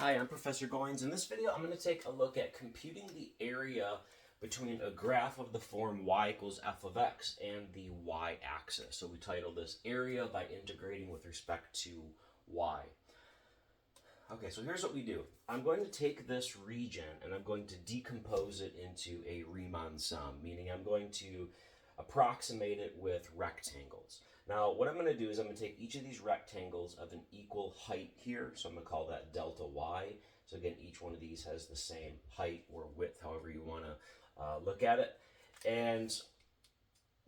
Hi, I'm Professor Goins. In this video, I'm going to take a look at computing the area between a graph of the form y equals f of x and the y-axis. So we title this area by integrating with respect to y. Okay, so here's what we do. I'm going to take this region and I'm going to decompose it into a Riemann sum, meaning I'm going to approximate it with rectangles. Now, what I'm going to do is I'm going to take each of these rectangles of an equal height here, so I'm going to call that delta y. So again, each one of these has the same height or width, however you want to look at it. And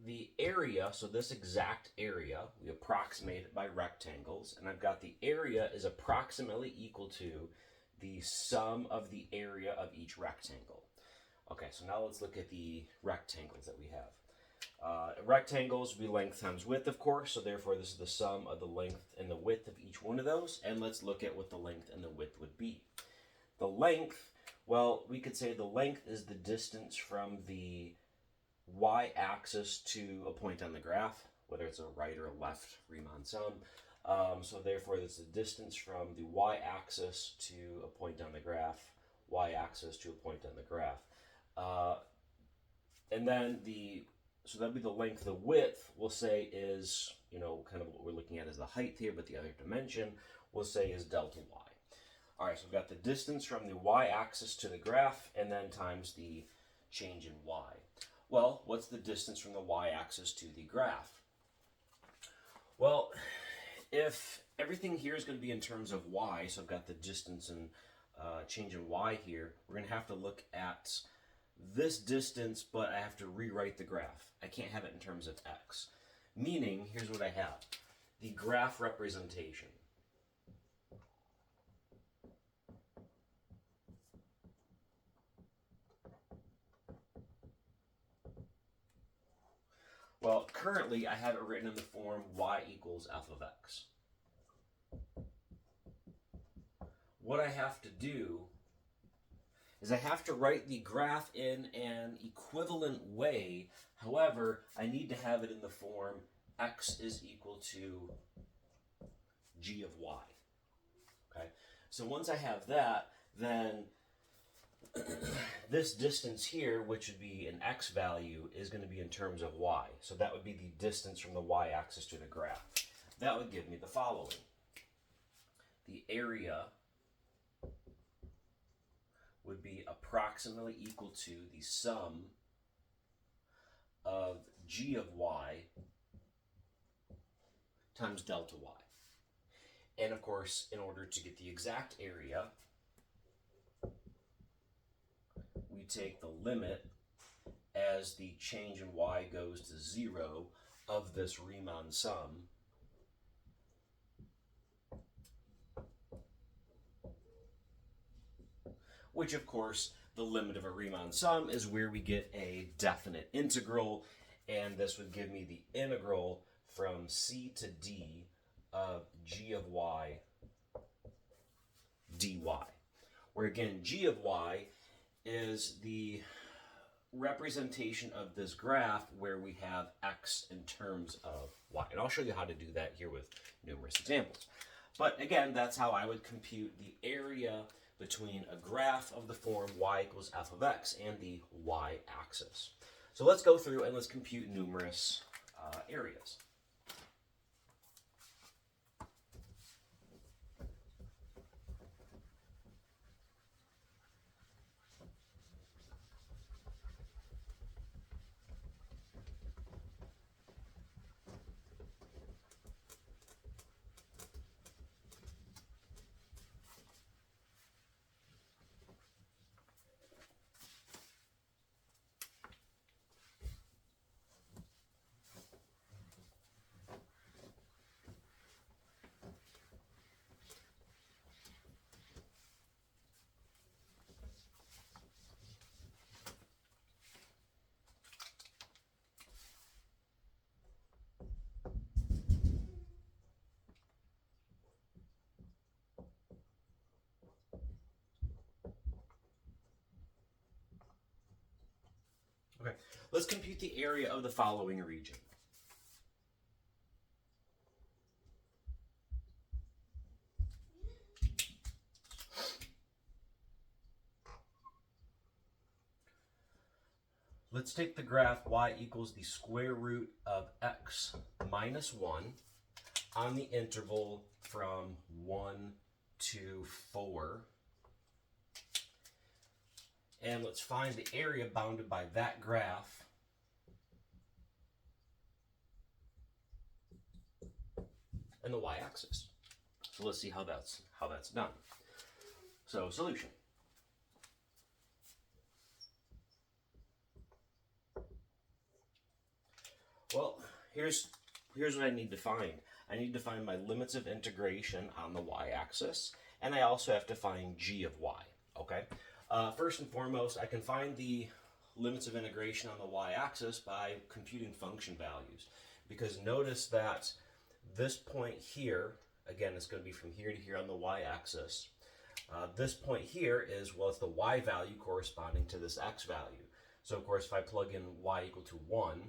the area, so this exact area, we approximate it by rectangles, and I've got the area is approximately equal to the sum of the area of each rectangle. Okay, so now let's look at the rectangles that we have. Rectangles would be length times width, of course, so therefore this is the sum of the length and the width of each one of those, and let's look at what the length and the width would be. The length, well, we could say the length is the distance from the y-axis to a point on the graph, whether it's a right or a left Riemann sum. So therefore, that's the distance from the y-axis to a point on the graph, y-axis to a point on the graph. And then so that'd be the length. The width, we'll say, is, kind of what we're looking at as the height here, but the other dimension, we'll say, is delta y. All right, so we've got the distance from the y-axis to the graph, and then times the change in y. Well, what's the distance from the y-axis to the graph? Well, if everything here is going to be in terms of y, so I've got the distance and change in y here, we're going to have to look at this distance, but I have to rewrite the graph. I can't have it in terms of x. Meaning, here's what I have. The graph representation. Well, currently I have it written in the form y equals f of x. What I have to do is I have to write the graph in an equivalent way. However, I need to have it in the form x is equal to g of y. Okay, so once I have that, then this distance here, which would be an x value, is going to be in terms of y. So that would be the distance from the y-axis to the graph. That would give me the following. The area would be approximately equal to the sum of g of y times delta y. And of course, in order to get the exact area, we take the limit as the change in y goes to 0 of this Riemann sum, which of course, the limit of a Riemann sum is where we get a definite integral, and this would give me the integral from c to d of g of y dy, where again, g of y is the representation of this graph where we have x in terms of y. And I'll show you how to do that here with numerous examples. But again, that's how I would compute the area between a graph of the form y equals f of x and the y-axis. So let's go through and let's compute numerous areas. Okay, let's compute the area of the following region. let's take the graph y equals the square root of x minus 1 on the interval from 1 to 4. And let's find the area bounded by that graph and the y-axis. So let's see how that's done. So solution. Well, here's what I need to find. I need to find my limits of integration on the y-axis, and I also have to find g of y, okay? First and foremost, I can find the limits of integration on the y-axis by computing function values, because notice that this point here, again, it's going to be from here to here on the y-axis. This point here is, well, it's the y value corresponding to this x value. So, of course, if I plug in y equal to 1,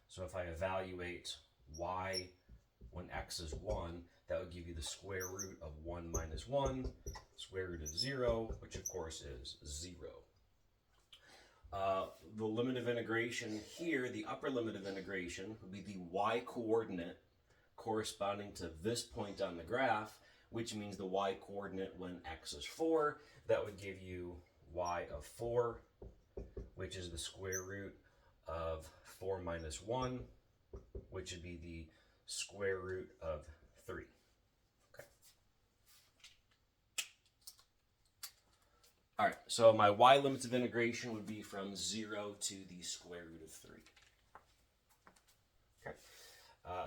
so if I evaluate y when x is 1, that would give you the square root of 1 minus 1, square root of 0, which of course is 0. The limit of integration here, the upper limit of integration, would be the y coordinate corresponding to this point on the graph, which means the y coordinate when x is 4. That would give you y of 4, which is the square root of 4 minus 1, which would be the square root of 3. Okay. All right, so my y limits of integration would be from 0 to the square root of 3. Okay.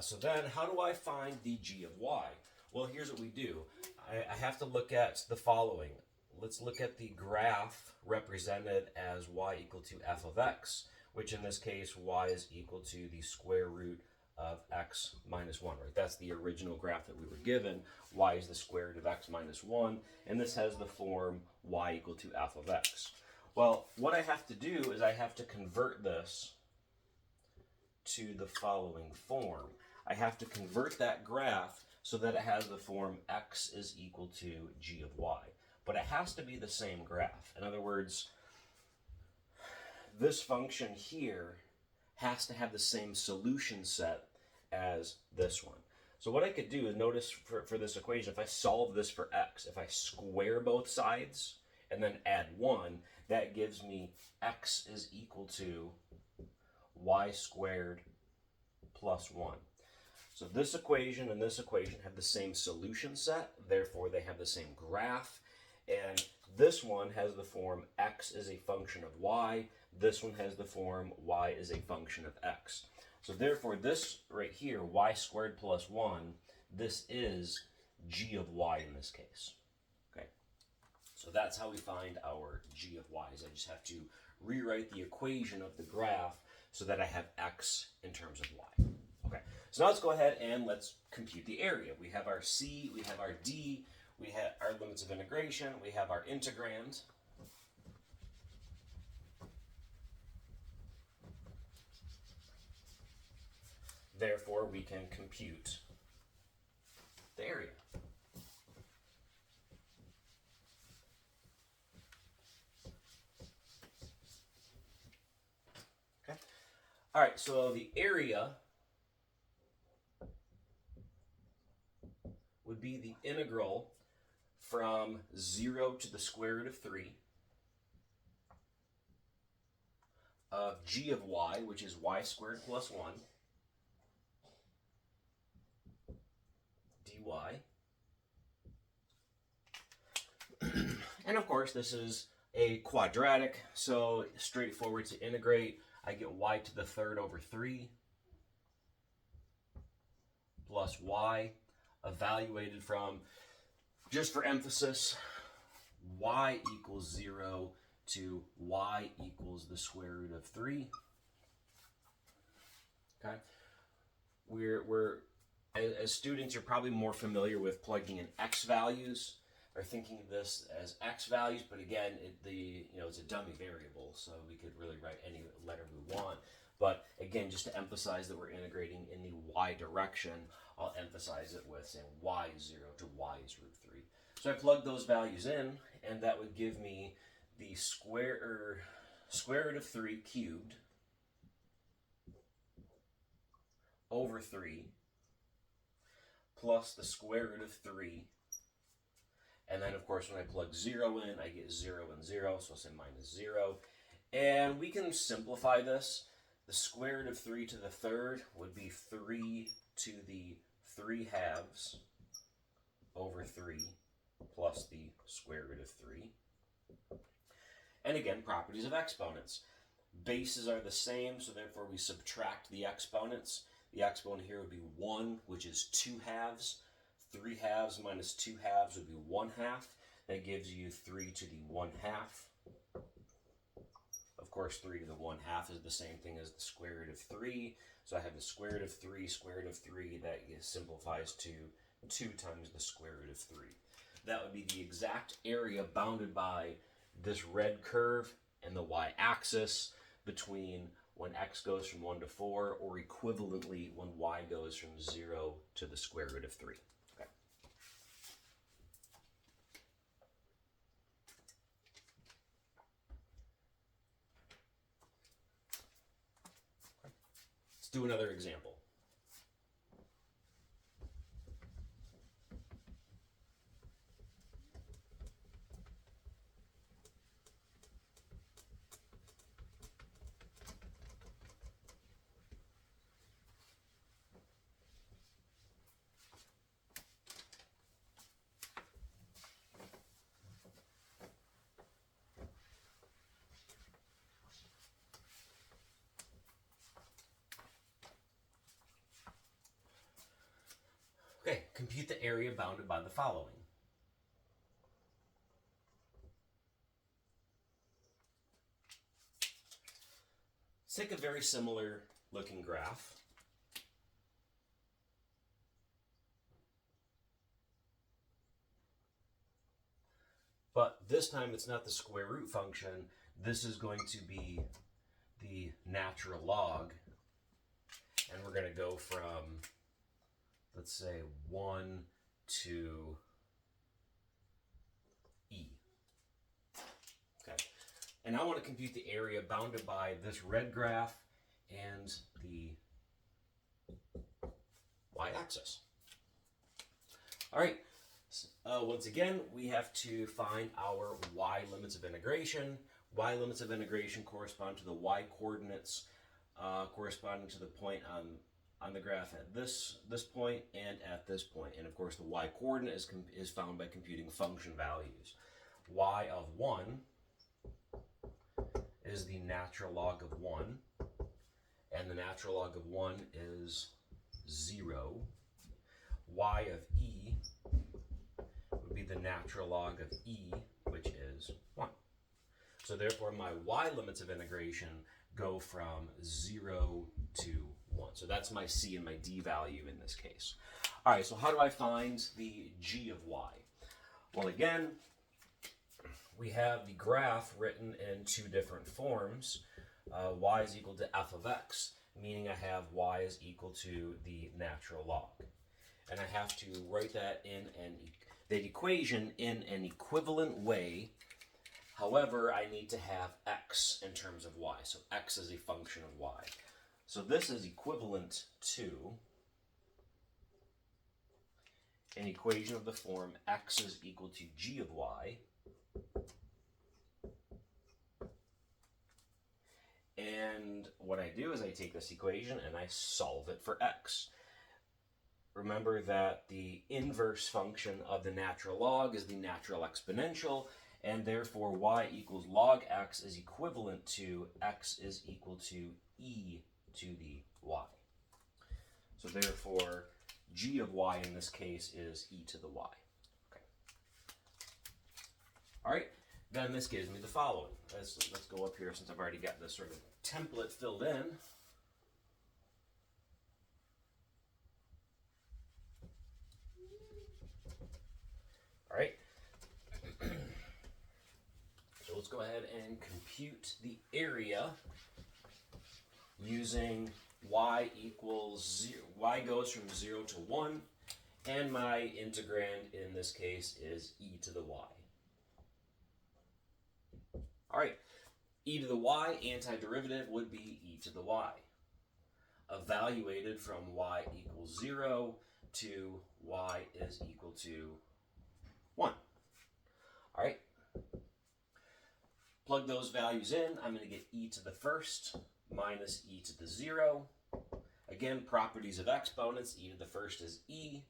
So then, how do I find the g of y? Well, here's what we do. I have to look at the following. Let's look at the graph represented as y equal to f of x, which in this case, y is equal to the square root of x minus 1, right? That's the original graph that we were given. Y is the square root of x minus 1, and this has the form y equal to f of x. Well, what I have to do is I have to convert this to the following form. I have to convert that graph so that it has the form x is equal to g of y. But it has to be the same graph. In other words, this function here has to have the same solution set as this one. So what I could do is notice for this equation, if I solve this for x, if I square both sides and then add 1, that gives me x is equal to y squared plus 1. So this equation and this equation have the same solution set, therefore they have the same graph, and this one has the form x is a function of y, this one has the form y is a function of x. So therefore this right here, y squared plus 1, this is g of y in this case. Okay, so that's how we find our g of y's. I just have to rewrite the equation of the graph so that I have x in terms of y. Okay, so now let's go ahead and let's compute the area. We have our c, we have our d, we have our limits of integration, we have our integrand. Therefore, we can compute the area. Okay. All right, so the area would be the integral from 0 to the square root of 3 of g of y, which is y squared plus 1, dy. And of course, this is a quadratic, so straightforward to integrate. I get y to the third over 3 plus y, evaluated from, just for emphasis, y equals 0 to y equals the square root of 3. Okay, we're as students, you're probably more familiar with plugging in x values or thinking of this as x values, but again, it's a dummy variable, so we could really write any letter we want. But again, just to emphasize that we're integrating in the y direction, I'll emphasize it with saying y is 0 to y is root 3. So I plug those values in, and that would give me the square, square root of 3 cubed over 3 plus the square root of 3. And then, of course, when I plug 0 in, I get 0 and 0, so I'll say minus 0. And we can simplify this. The square root of 3 to the third would be 3 to the 3 halves over 3 plus the square root of 3. And again, properties of exponents. Bases are the same, so therefore we subtract the exponents. The exponent here would be 1, which is 2 halves. 3 halves minus 2 halves would be 1 half. That gives you 3 to the 1 half. Of course, 3 to the 1 half is the same thing as the square root of 3. So I have the square root of 3, square root of 3. That simplifies to 2 times the square root of 3. That would be the exact area bounded by this red curve and the y-axis between when x goes from 1 to 4, or equivalently when y goes from 0 to the square root of 3. Okay. Let's do another example. Okay, compute the area bounded by the following. Let's take a very similar looking graph. But this time it's not the square root function. This is going to be the natural log. And we're going to go from, let's say, 1 to e. Okay. And I want to compute the area bounded by this red graph and the y-axis. All right. Once again, we have to find our y limits of integration. Y limits of integration correspond to the y coordinates corresponding to the point on the graph at this point and at this point. And of course, the y coordinate is found by computing function values. Y of 1 is the natural log of 1, and the natural log of 1 is 0. Y of e would be the natural log of e, which is 1. So therefore, my y limits of integration go from 0 to 1. So that's my c and my d value in this case. All right, so how do I find the g of y? Well, again, we have the graph written in two different forms. Y is equal to f of x, meaning I have y is equal to the natural log. And I have to write that in that equation in an equivalent way. However, I need to have x in terms of y. So x is a function of y. So this is equivalent to an equation of the form x is equal to g of y. And what I do is I take this equation and I solve it for x. Remember that the inverse function of the natural log is the natural exponential, and therefore y equals log x is equivalent to x is equal to e to the y. So therefore, g of y in this case is e to the y. Okay. All right, then this gives me the following. Let's go up here since I've already got this sort of template filled in. All right. So let's go ahead and compute the area using y equals 0. Y goes from 0 to 1, and my integrand in this case is e to the y. All right. e to the y antiderivative would be e to the y, evaluated from y equals 0 to y is equal to 1. All right. Plug those values in. I'm going to get e to the first minus e to the 0. Again, properties of exponents. E to the first is e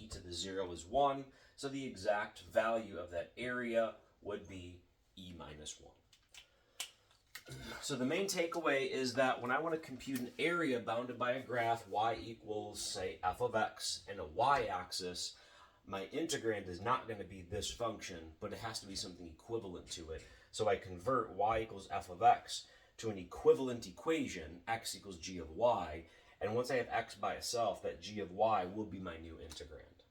to the 0 is 1. So the exact value of that area would be e minus 1. So the main takeaway is that when I want to compute an area bounded by a graph y equals, say, f of x and a y-axis, my integrand is not going to be this function, but it has to be something equivalent to it. So I convert y equals f of x to an equivalent equation, x equals g of y, and once I have x by itself, that g of y will be my new integrand.